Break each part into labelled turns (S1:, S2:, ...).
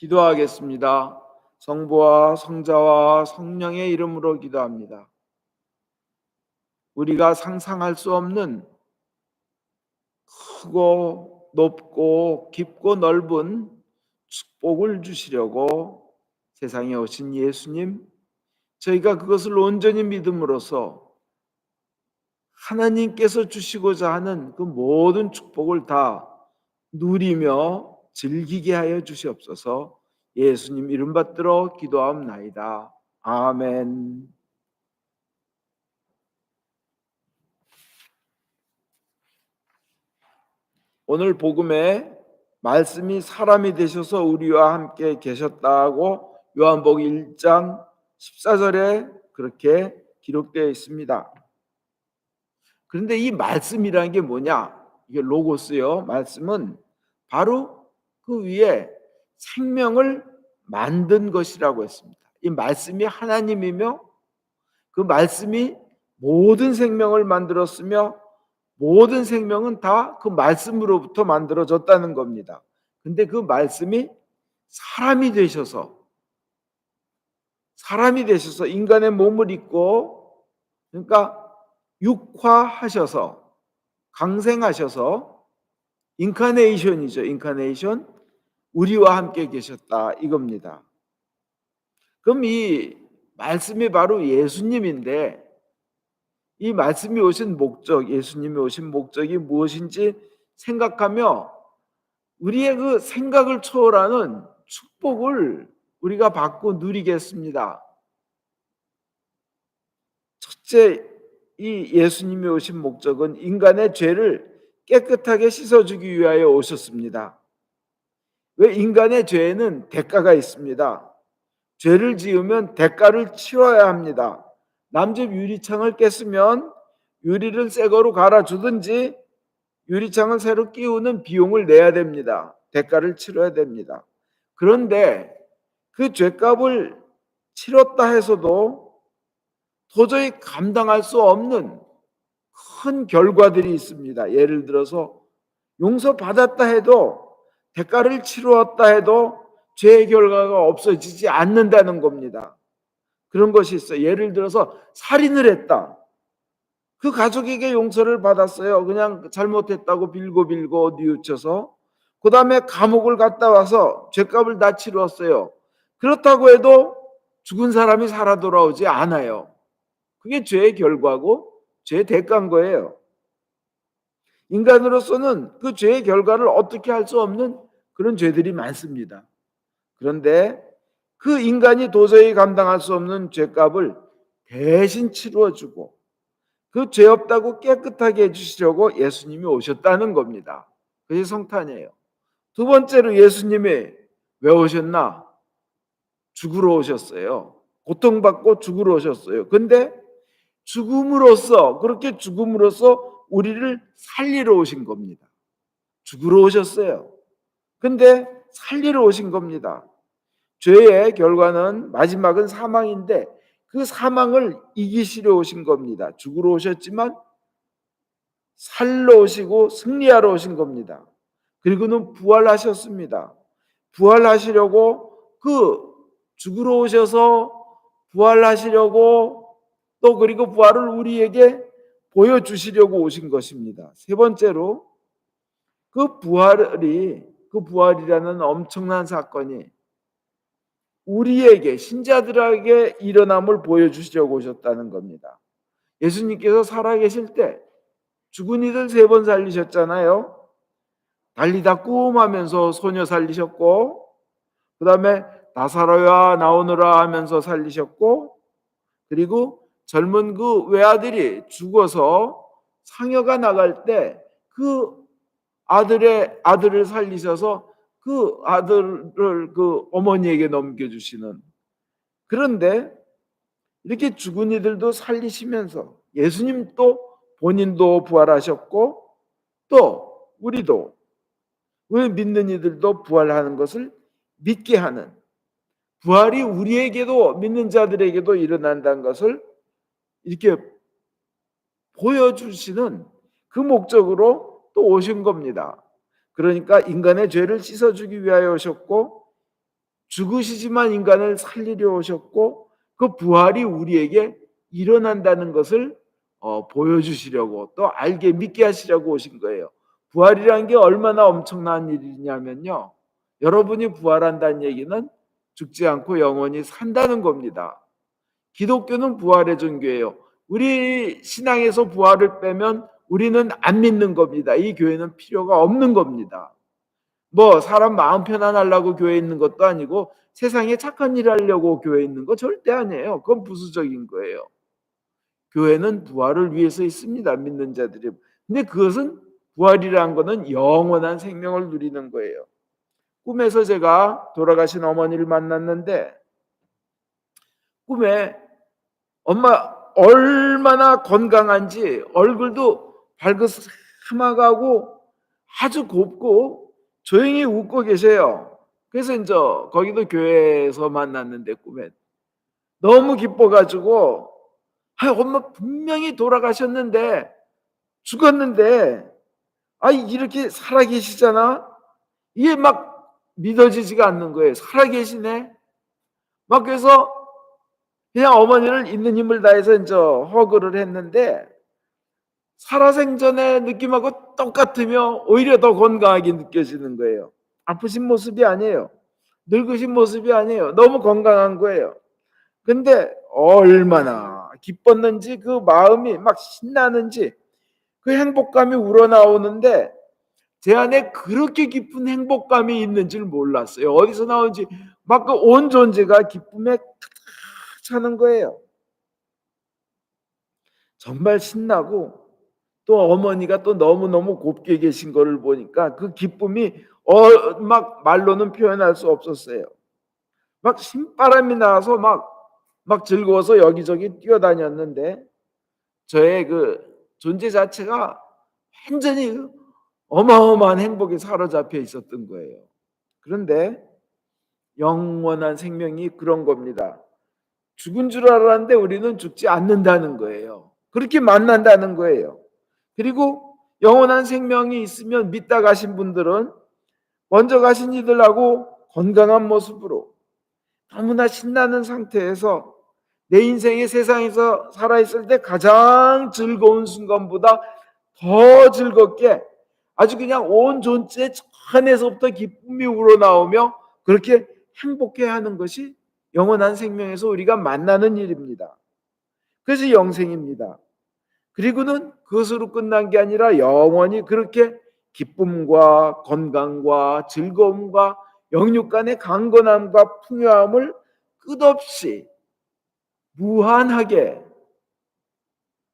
S1: 기도하겠습니다. 성부와 성자와 성령의 이름으로 기도합니다. 우리가 상상할 수 없는 크고 높고 깊고 넓은 축복을 주시려고 세상에 오신 예수님, 저희가 그것을 온전히 믿음으로써 하나님께서 주시고자 하는 그 모든 축복을 다 누리며 즐기게 하여 주시옵소서. 예수님 이름 받들어 기도하옵나이다. 아멘. 오늘 복음에 말씀이 사람이 되셔서 우리와 함께 계셨다고 요한복음 1장 14절에 그렇게 기록되어 있습니다. 그런데 이 말씀이라는 게 뭐냐? 이게 로고스요. 말씀은 바로 그 위에 생명을 만든 것이라고 했습니다. 이 말씀이 하나님이며 그 말씀이 모든 생명을 만들었으며 모든 생명은 다 그 말씀으로부터 만들어졌다는 겁니다. 근데 그 말씀이 사람이 되셔서 인간의 몸을 입고, 그러니까 육화하셔서 강생하셔서, 인카네이션이죠. 인카네이션. 우리와 함께 계셨다 이겁니다. 그럼 이 말씀이 바로 예수님인데, 이 말씀이 오신 목적, 예수님이 오신 목적이 무엇인지 생각하며 우리의 그 생각을 초월하는 축복을 우리가 받고 누리겠습니다. 첫째, 이 예수님이 오신 목적은 인간의 죄를 깨끗하게 씻어주기 위하여 오셨습니다. 왜? 인간의 죄에는 대가가 있습니다. 죄를 지으면 대가를 치러야 합니다. 남집 유리창을 깼으면 유리를 새 거로 갈아주든지 유리창을 새로 끼우는 비용을 내야 됩니다. 대가를 치러야 됩니다. 그런데 그 죄값을 치렀다 해서도 도저히 감당할 수 없는 큰 결과들이 있습니다. 예를 들어서 용서받았다 해도, 대가를 치루었다 해도 죄의 결과가 없어지지 않는다는 겁니다. 그런 것이 있어요. 예를 들어서 살인을 했다. 그 가족에게 용서를 받았어요. 그냥 잘못했다고 빌고 뉘우쳐서. 그 다음에 감옥을 갔다 와서 죄값을 다 치루었어요. 그렇다고 해도 죽은 사람이 살아 돌아오지 않아요. 그게 죄의 결과고 죄의 대가인 거예요. 인간으로서는 그 죄의 결과를 어떻게 할 수 없는 그런 죄들이 많습니다. 그런데 그 인간이 도저히 감당할 수 없는 죄값을 대신 치루어주고 그 죄 없다고 깨끗하게 해주시려고 예수님이 오셨다는 겁니다. 그게 성탄이에요. 두 번째로 예수님이 왜 오셨나? 죽으러 오셨어요. 고통받고 죽으러 오셨어요. 근데 그렇게 죽음으로써 우리를 살리러 오신 겁니다. 죽으러 오셨어요. 근데 살리러 오신 겁니다. 죄의 결과는, 마지막은 사망인데 그 사망을 이기시려 오신 겁니다. 죽으러 오셨지만 살러 오시고 승리하러 오신 겁니다. 그리고는 부활하셨습니다. 부활하시려고, 그 죽으러 오셔서 부활하시려고, 또 그리고 부활을 우리에게 보여주시려고 오신 것입니다. 세 번째로 그 부활이라는 엄청난 사건이 우리에게, 신자들에게 일어남을 보여주시려고 오셨다는 겁니다. 예수님께서 살아계실 때 죽은 이들 3번 살리셨잖아요. 달리다 꾸음하면서 소녀 살리셨고, 그 다음에 나사로야 나오너라 하면서 살리셨고, 그리고 젊은 그 외아들이 죽어서 상여가 나갈 때 그 아들을 살리셔서 그 아들을 그 어머니에게 넘겨주시는. 그런데 이렇게 죽은 이들도 살리시면서 예수님도 본인도 부활하셨고, 또 우리도, 우리 믿는 이들도 부활하는 것을 믿게 하는, 부활이 우리에게도, 믿는 자들에게도 일어난다는 것을 이렇게 보여주시는 그 목적으로 또 오신 겁니다. 그러니까 인간의 죄를 씻어주기 위하여 오셨고, 죽으시지만 인간을 살리려 오셨고 그 부활이 우리에게 일어난다는 것을 보여주시려고 또 알게 믿게 하시려고 오신 거예요. 부활이라는 게 얼마나 엄청난 일이냐면요. 여러분이 부활한다는 얘기는 죽지 않고 영원히 산다는 겁니다. 기독교는 부활의 종교예요. 우리 신앙에서 부활을 빼면 우리는 안 믿는 겁니다. 이 교회는 필요가 없는 겁니다. 뭐 사람 마음 편안하려고 교회에 있는 것도 아니고 세상에 착한 일 하려고 교회에 있는 거 절대 아니에요. 그건 부수적인 거예요. 교회는 부활을 위해서 있습니다. 믿는 자들이. 근데 그것은 부활이라는 것은 영원한 생명을 누리는 거예요. 꿈에서 제가 돌아가신 어머니를 만났는데 꿈에 엄마 얼마나 건강한지 얼굴도 밝으사막하고 아주 곱고 조용히 웃고 계세요. 그래서 이제 거기도 교회에서 만났는데 꿈에 너무 기뻐가지고 엄마 분명히 돌아가셨는데 죽었는데 이렇게 살아계시잖아. 이게 막 믿어지지가 않는 거예요. 살아계시네. 막 그래서 그냥 어머니를 있는 힘을 다해서 이제 허그를 했는데 살아생전의 느낌하고 똑같으며 오히려 더 건강하게 느껴지는 거예요. 아프신 모습이 아니에요. 늙으신 모습이 아니에요. 너무 건강한 거예요. 근데 얼마나 기뻤는지 그 마음이 막 신나는지 그 행복감이 우러나오는데 제 안에 그렇게 깊은 행복감이 있는 줄 몰랐어요. 어디서 나온지 막 그 온 존재가 기쁨에 탁 차는 거예요. 정말 신나고 또 어머니가 또 너무너무 곱게 계신 거를 보니까 그 기쁨이 막 말로는 표현할 수 없었어요. 막 신바람이 나서 막 즐거워서 여기저기 뛰어다녔는데 저의 그 존재 자체가 완전히 어마어마한 행복에 사로잡혀 있었던 거예요. 그런데 영원한 생명이 그런 겁니다. 죽은 줄 알았는데 우리는 죽지 않는다는 거예요. 그렇게 만난다는 거예요. 그리고 영원한 생명이 있으면 믿다 가신 분들은 먼저 가신 이들하고 건강한 모습으로 너무나 신나는 상태에서 내 인생의 세상에서 살아있을 때 가장 즐거운 순간보다 더 즐겁게 아주 그냥 온 존재 안에서부터 기쁨이 우러나오며 그렇게 행복해하는 것이 영원한 생명에서 우리가 만나는 일입니다. 그것이 영생입니다. 그리고는 그것으로 끝난 게 아니라 영원히 그렇게 기쁨과 건강과 즐거움과 영육 간의 강건함과 풍요함을 끝없이 무한하게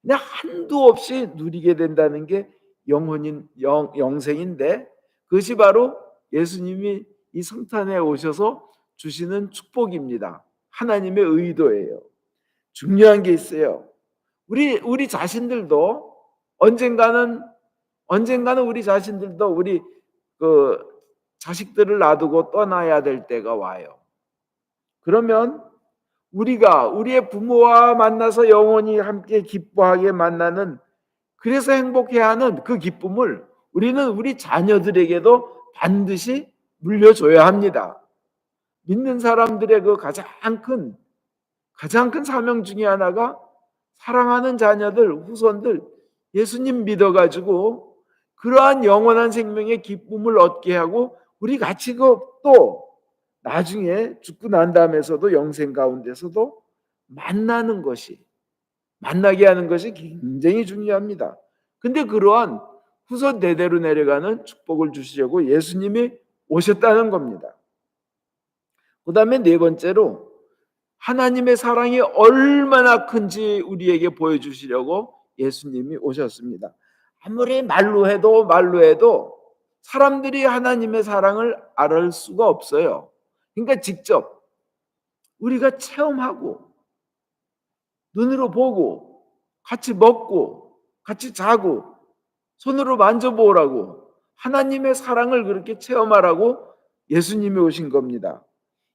S1: 그냥 한도 없이 누리게 된다는 게 영생인데 그것이 바로 예수님이 이 성탄에 오셔서 주시는 축복입니다. 하나님의 의도예요. 중요한 게 있어요. 우리 자신들도 언젠가는 우리 자신들도 우리 그 자식들을 놔두고 떠나야 될 때가 와요. 그러면 우리가 우리의 부모와 만나서 영원히 함께 기뻐하게 만나는 그래서 행복해하는 그 기쁨을 우리는 우리 자녀들에게도 반드시 물려줘야 합니다. 믿는 사람들의 그 가장 큰 사명 중에 하나가 사랑하는 자녀들, 후손들 예수님 믿어가지고 그러한 영원한 생명의 기쁨을 얻게 하고 우리 같이 또 나중에 죽고 난 다음에서도 영생 가운데서도 만나게 하는 것이 굉장히 중요합니다. 근데 그러한 후손 대대로 내려가는 축복을 주시려고 예수님이 오셨다는 겁니다. 그 다음에 네 번째로 하나님의 사랑이 얼마나 큰지 우리에게 보여주시려고 예수님이 오셨습니다. 아무리 말로 해도 사람들이 하나님의 사랑을 알을 수가 없어요. 그러니까 직접 우리가 체험하고 눈으로 보고 같이 먹고 같이 자고 손으로 만져보라고 하나님의 사랑을 그렇게 체험하라고 예수님이 오신 겁니다.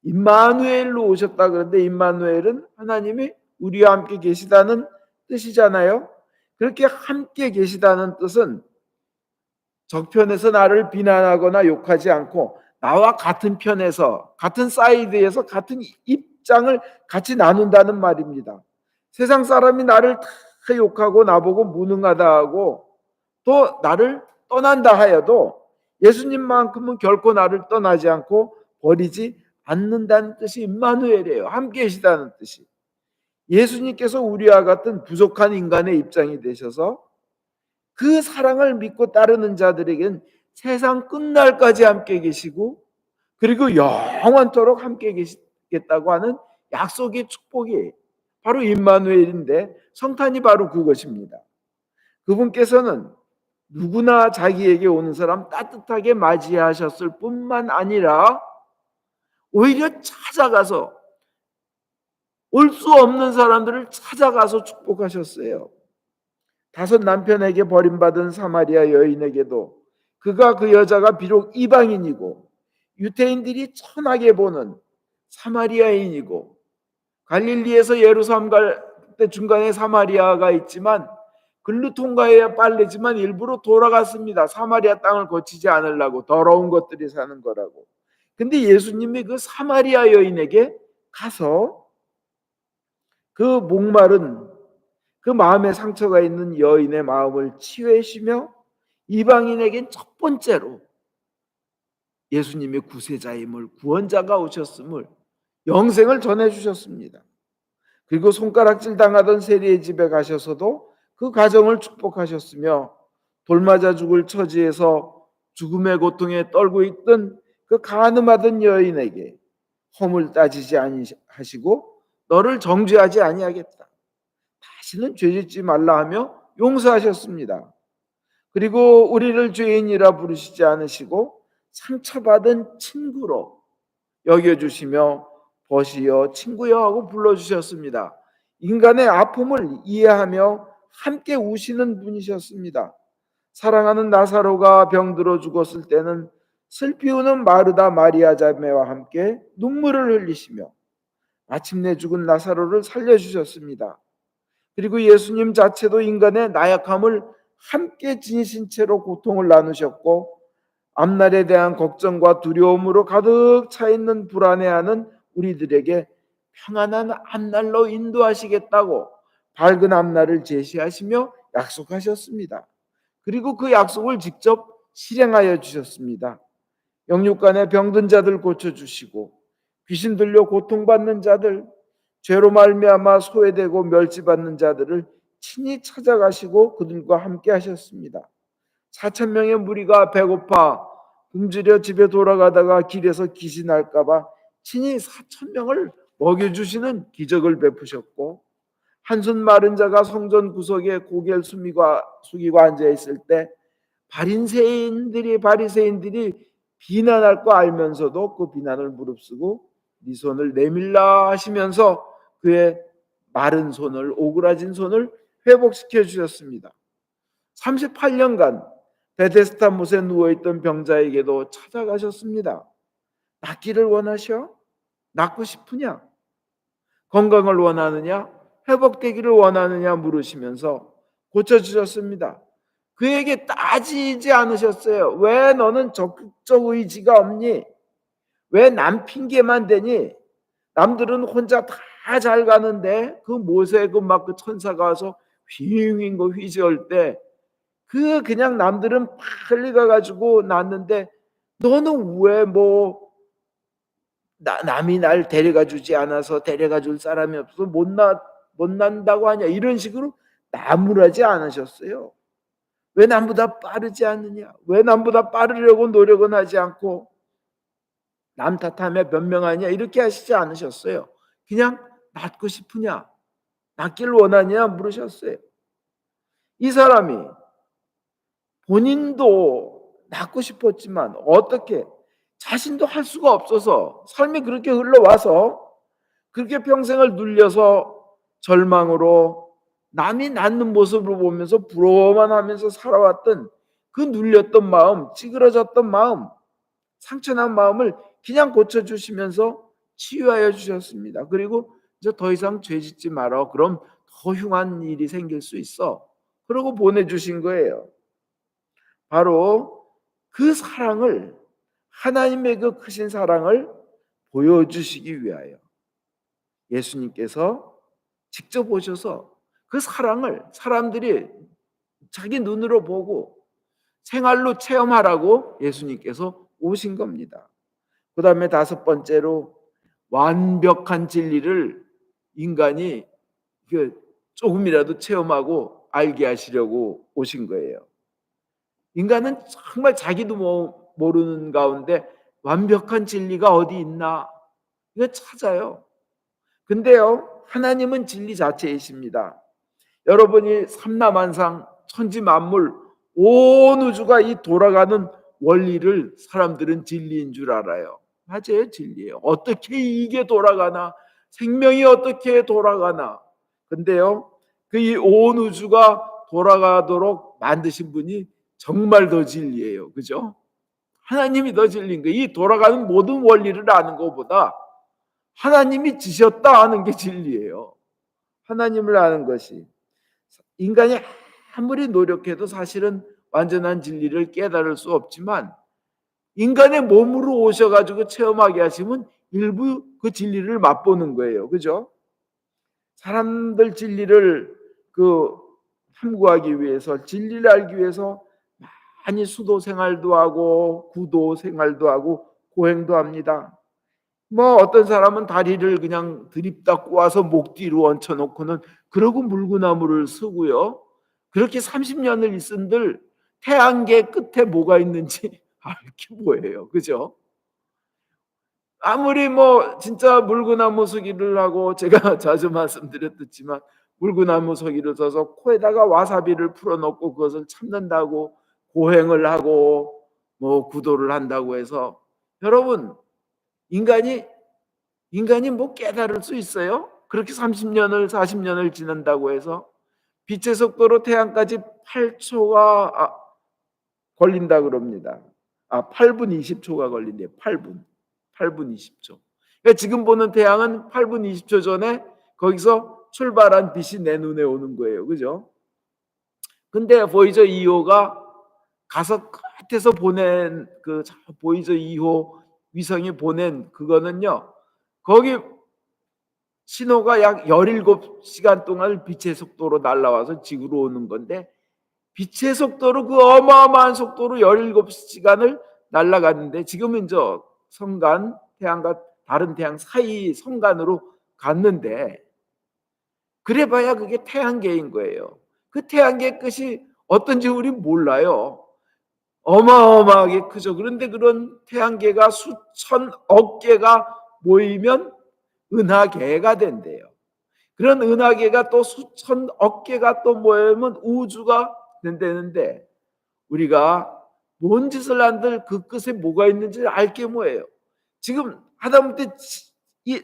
S1: 임마누엘로 오셨다 그러는데 임마누엘은 하나님이 우리와 함께 계시다는 뜻이잖아요. 그렇게 함께 계시다는 뜻은 적편에서 나를 비난하거나 욕하지 않고 나와 같은 편에서, 같은 사이드에서 같은 입장을 같이 나눈다는 말입니다. 세상 사람이 나를 다 욕하고 나보고 무능하다 하고 또 나를 떠난다 하여도 예수님만큼은 결코 나를 떠나지 않고 버리지 않는다는 뜻이 임마누엘이에요. 함께 계시다는 뜻이. 예수님께서 우리와 같은 부족한 인간의 입장이 되셔서 그 사랑을 믿고 따르는 자들에게는 세상 끝날까지 함께 계시고 그리고 영원토록 함께 계시겠다고 하는 약속의 축복이 바로 임마누엘인데 성탄이 바로 그것입니다. 그분께서는 누구나 자기에게 오는 사람 따뜻하게 맞이하셨을 뿐만 아니라 오히려 찾아가서 올 수 없는 사람들을 찾아가서 축복하셨어요. 다섯 남편에게 버림받은 사마리아 여인에게도 그가 그 여자가 비록 이방인이고 유대인들이 천하게 보는 사마리아인이고 갈릴리에서 예루살렘 갈 때 중간에 사마리아가 있지만 글로 통과해야 빨래지만 일부러 돌아갔습니다. 사마리아 땅을 거치지 않으려고, 더러운 것들이 사는 거라고. 근데 예수님이 그 사마리아 여인에게 가서 그 목마른 그 마음에 상처가 있는 여인의 마음을 치유해주며 이방인에겐 첫 번째로 예수님의 구세자임을, 구원자가 오셨음을, 영생을 전해주셨습니다. 그리고 손가락질 당하던 세리의 집에 가셔서도 그 가정을 축복하셨으며 돌맞아 죽을 처지에서 죽음의 고통에 떨고 있던 그 간음하던 여인에게 허물 따지지 아니하시고 너를 정죄하지 아니하겠다, 다시는 죄짓지 말라 하며 용서하셨습니다. 그리고 우리를 죄인이라 부르시지 않으시고 상처받은 친구로 여겨주시며 버시여 친구여 하고 불러주셨습니다. 인간의 아픔을 이해하며 함께 우시는 분이셨습니다. 사랑하는 나사로가 병들어 죽었을 때는 슬피 우는 마르다 마리아 자매와 함께 눈물을 흘리시며 마침내 죽은 나사로를 살려주셨습니다. 그리고 예수님 자체도 인간의 나약함을 함께 지니신 채로 고통을 나누셨고 앞날에 대한 걱정과 두려움으로 가득 차 있는 불안해하는 우리들에게 평안한 앞날로 인도하시겠다고 밝은 앞날을 제시하시며 약속하셨습니다. 그리고 그 약속을 직접 실행하여 주셨습니다. 영육간에 병든 자들 고쳐주시고 귀신 들려 고통받는 자들, 죄로 말미암아 소외되고 멸시받는 자들을 친히 찾아가시고 그들과 함께 하셨습니다. 4천 명의 무리가 배고파 굶주려 집에 돌아가다가 길에서 귀신 날까 봐 친히 4천 명을 먹여주시는 기적을 베푸셨고 한손 마른 자가 성전 구석에 고개를 숙이고 앉아 있을 때 바리새인들이 비난할 거 알면서도 그 비난을 무릅쓰고 네 손을 내밀라 하시면서 그의 마른 손을, 오그라진 손을 회복시켜 주셨습니다. 38년간 베데스다 못에 누워있던 병자에게도 찾아가셨습니다. 낫기를 원하셔? 낫고 싶으냐? 건강을 원하느냐? 회복되기를 원하느냐 물으시면서 고쳐주셨습니다. 그에게 따지지 않으셨어요. 왜 너는 적극적 의지가 없니? 왜 남 핑계만 대니? 남들은 혼자 다 잘 가는데 그 모세 그 천사가 와서 휘잉 거 휘저을 때 그냥 남들은 빨리 가가지고 났는데 너는 왜 남이 날 데려가 주지 않아서 데려가 줄 사람이 없어서 못 난다고 하냐, 이런 식으로 나무라지 않으셨어요. 왜 남보다 빠르지 않느냐, 왜 남보다 빠르려고 노력은 하지 않고 남 탓하며 변명하냐, 이렇게 하시지 않으셨어요. 그냥 낫고 싶으냐, 낫기를 원하냐 물으셨어요. 이 사람이 본인도 낫고 싶었지만 어떻게, 자신도 할 수가 없어서 삶이 그렇게 흘러와서 그렇게 평생을 눌려서 절망으로 남이 낫는 모습을 보면서 부러워만 하면서 살아왔던 그 눌렸던 마음, 찌그러졌던 마음, 상처난 마음을 그냥 고쳐주시면서 치유하여 주셨습니다. 그리고 이제 더 이상 죄 짓지 마라, 그럼 더 흉한 일이 생길 수 있어, 그러고 보내주신 거예요. 바로 그 사랑을 하나님의 그 크신 사랑을 보여주시기 위하여 예수님께서 직접 오셔서 그 사랑을 사람들이 자기 눈으로 보고 생활로 체험하라고 예수님께서 오신 겁니다. 그 다음에 다섯 번째로 완벽한 진리를 인간이 조금이라도 체험하고 알게 하시려고 오신 거예요. 인간은 정말 자기도 모르는 가운데 완벽한 진리가 어디 있나 이거 찾아요. 근데요, 하나님은 진리 자체이십니다. 여러분이 삼라만상 천지 만물 온 우주가 이 돌아가는 원리를 사람들은 진리인 줄 알아요. 맞아요, 진리예요. 어떻게 이게 돌아가나? 생명이 어떻게 돌아가나? 근데요, 그 이 온 우주가 돌아가도록 만드신 분이 정말 더 진리예요. 그죠? 하나님이 더 진리인 거예요. 이 돌아가는 모든 원리를 아는 것보다 하나님이 지셨다 하는 게 진리예요. 하나님을 아는 것이. 인간이 아무리 노력해도 사실은 완전한 진리를 깨달을 수 없지만 인간의 몸으로 오셔가지고 체험하게 하시면 일부 그 진리를 맛보는 거예요. 그죠? 사람들 진리를 탐구하기 위해서, 진리를 알기 위해서 많이 수도 생활도 하고 구도 생활도 하고 고행도 합니다. 뭐 어떤 사람은 다리를 그냥 드립다 꼬아서 목 뒤로 얹혀놓고는 그러고 물구나무를 쓰고요. 그렇게 30년을 있은들 태양계 끝에 뭐가 있는지 알 게 뭐예요. 그죠? 아무리 뭐 진짜 물구나무 서기를 하고 제가 자주 말씀드렸지만 물구나무 서기를 써서 코에다가 와사비를 풀어놓고 그것을 참는다고 고행을 하고 뭐 구도를 한다고 해서 여러분 인간이 뭐 깨달을 수 있어요? 그렇게 30년을 40년을 지난다고 해서 빛의 속도로 태양까지 8초가 걸린다 그럽니다. 8분 20초가 걸린대요. 8분 20초. 그러니까 지금 보는 태양은 8분 20초 전에 거기서 출발한 빛이 내 눈에 오는 거예요. 그죠? 근데 보이저 2호가 가서 끝에서 보낸 보이저 2호 위성이 보낸 그거는요. 거기 신호가 약 17시간 동안 빛의 속도로 날아와서 지구로 오는 건데 빛의 속도로 그 어마어마한 속도로 17시간을 날아갔는데 지금은 성간 태양과 다른 태양 사이 성간으로 갔는데 그래봐야 그게 태양계인 거예요. 그 태양계 끝이 어떤지 우리 몰라요. 어마어마하게 크죠. 그런데 그런 태양계가 수천억 개가 모이면 은하계가 된대요. 그런 은하계가 또 수천억 개가 또 모이면 우주가 된다는데 우리가 뭔 짓을 한들 그 끝에 뭐가 있는지 알게 뭐예요. 지금 하다못해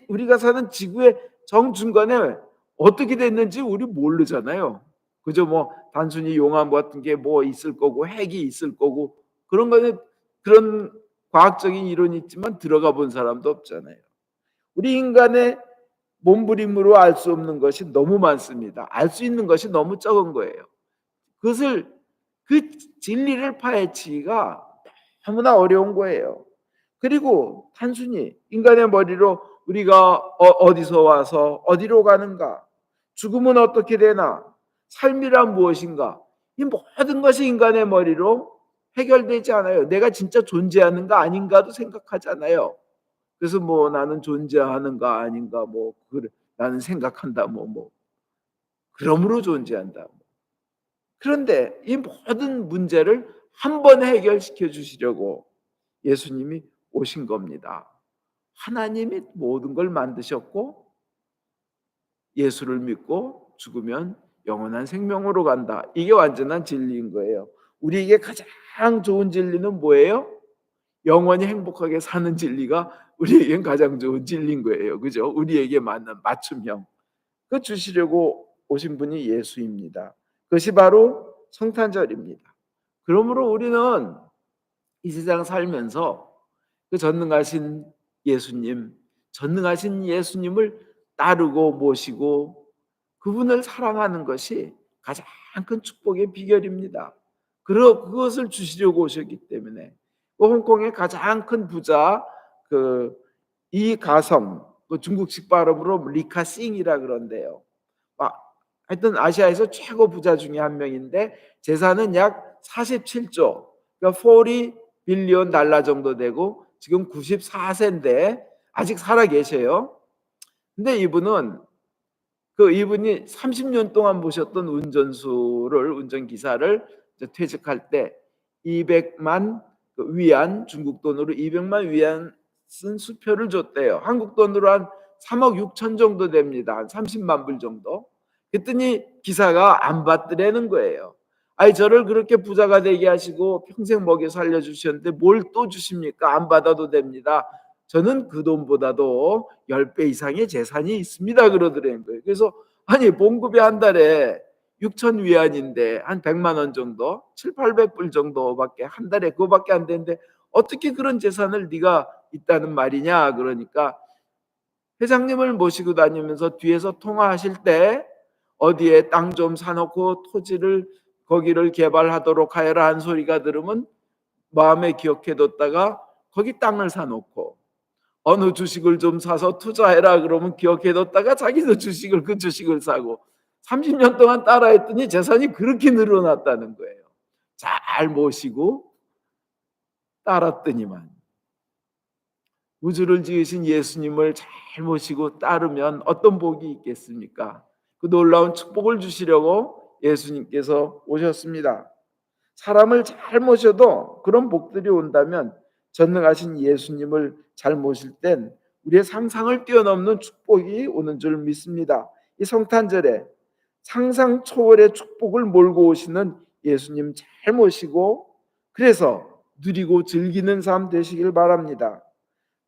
S1: 우리가 사는 지구의 정중간에 어떻게 됐는지 우리 모르잖아요. 그저 뭐 단순히 용암 같은 게 뭐 있을 거고 핵이 있을 거고 그런 거는 그런 과학적인 이론이 있지만 들어가 본 사람도 없잖아요. 우리 인간의 몸부림으로 알 수 없는 것이 너무 많습니다. 알 수 있는 것이 너무 적은 거예요. 그 진리를 파헤치기가 너무나 어려운 거예요. 그리고 단순히 인간의 머리로 우리가 어디서 와서 어디로 가는가, 죽음은 어떻게 되나, 삶이란 무엇인가, 이 모든 것이 인간의 머리로 해결되지 않아요. 내가 진짜 존재하는가 아닌가도 생각하잖아요. 그래서 뭐 나는 존재하는가 아닌가 뭐 그래 나는 생각한다 뭐 그러므로 존재한다. 그런데 이 모든 문제를 한 번에 해결시켜 주시려고 예수님이 오신 겁니다. 하나님이 모든 걸 만드셨고 예수를 믿고 죽으면 영원한 생명으로 간다. 이게 완전한 진리인 거예요. 우리에게 가장 좋은 진리는 뭐예요? 영원히 행복하게 사는 진리가 우리에겐 가장 좋은 진리인 거예요. 그죠? 우리에게 맞는 맞춤형. 그 주시려고 오신 분이 예수입니다. 그것이 바로 성탄절입니다. 그러므로 우리는 이 세상 살면서 그 전능하신 예수님을 따르고 모시고 그분을 사랑하는 것이 가장 큰 축복의 비결입니다. 그것을 주시려고 오셨기 때문에 그 홍콩의 가장 큰 부자 그 이가성, 그 중국식 발음으로 리카싱이라 그런데요. 하여튼 아시아에서 최고 부자 중에 한 명인데 재산은 약 47조, 그러니까 40 빌리언 달러 정도 되고 지금 94세인데 아직 살아 계셔요. 근데 이분이 30년 동안 모셨던 운전기사를 퇴직할 때 200만 위안, 중국 돈으로 200만 위안 쓴 수표를 줬대요. 한국 돈으로 한 3억 6천 정도 됩니다. 한 30만 불 정도. 그랬더니 기사가 안 받더라는 거예요. 아니, 저를 그렇게 부자가 되게 하시고 평생 먹여 살려주셨는데 뭘 또 주십니까? 안 받아도 됩니다. 저는 그 돈보다도 10배 이상의 재산이 있습니다. 그러더라는 거예요. 그래서 아니, 봉급이 한 달에 6천 위안인데 한 100만 원 정도, 7, 800불 정도밖에 한 달에 그거밖에 안 되는데 어떻게 그런 재산을 네가 있다는 말이냐? 그러니까 회장님을 모시고 다니면서 뒤에서 통화하실 때 어디에 땅 좀 사놓고 토지를 거기를 개발하도록 하여라 한 소리가 들으면 마음에 기억해뒀다가 거기 땅을 사놓고 어느 주식을 좀 사서 투자해라 그러면 기억해뒀다가 자기도 그 주식을 사고 30년 동안 따라했더니 재산이 그렇게 늘어났다는 거예요. 잘 모시고 따랐더니만. 우주를 지으신 예수님을 잘 모시고 따르면 어떤 복이 있겠습니까? 그 놀라운 축복을 주시려고 예수님께서 오셨습니다. 사람을 잘 모셔도 그런 복들이 온다면 전능하신 예수님을 잘 모실 땐 우리의 상상을 뛰어넘는 축복이 오는 줄 믿습니다. 이 성탄절에 상상 초월의 축복을 몰고 오시는 예수님 잘 모시고 그래서 누리고 즐기는 삶 되시길 바랍니다.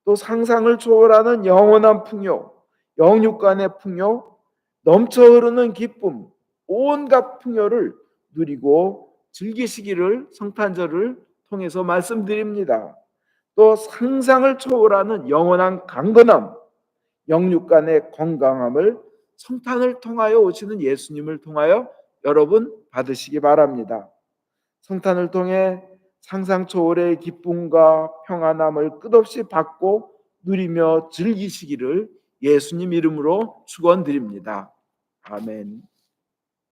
S1: 또 상상을 초월하는 영원한 풍요, 영육 간의 풍요, 넘쳐 흐르는 기쁨, 온갖 풍요를 누리고 즐기시기를 성탄절을 통해서 말씀드립니다. 또 상상을 초월하는 영원한 강건함, 영육 간의 건강함을 성탄을 통하여 오시는 예수님을 통하여 여러분 받으시기 바랍니다. 성탄을 통해 상상 초월의 기쁨과 평안함을 끝없이 받고 누리며 즐기시기를 예수님 이름으로 축원드립니다. 아멘.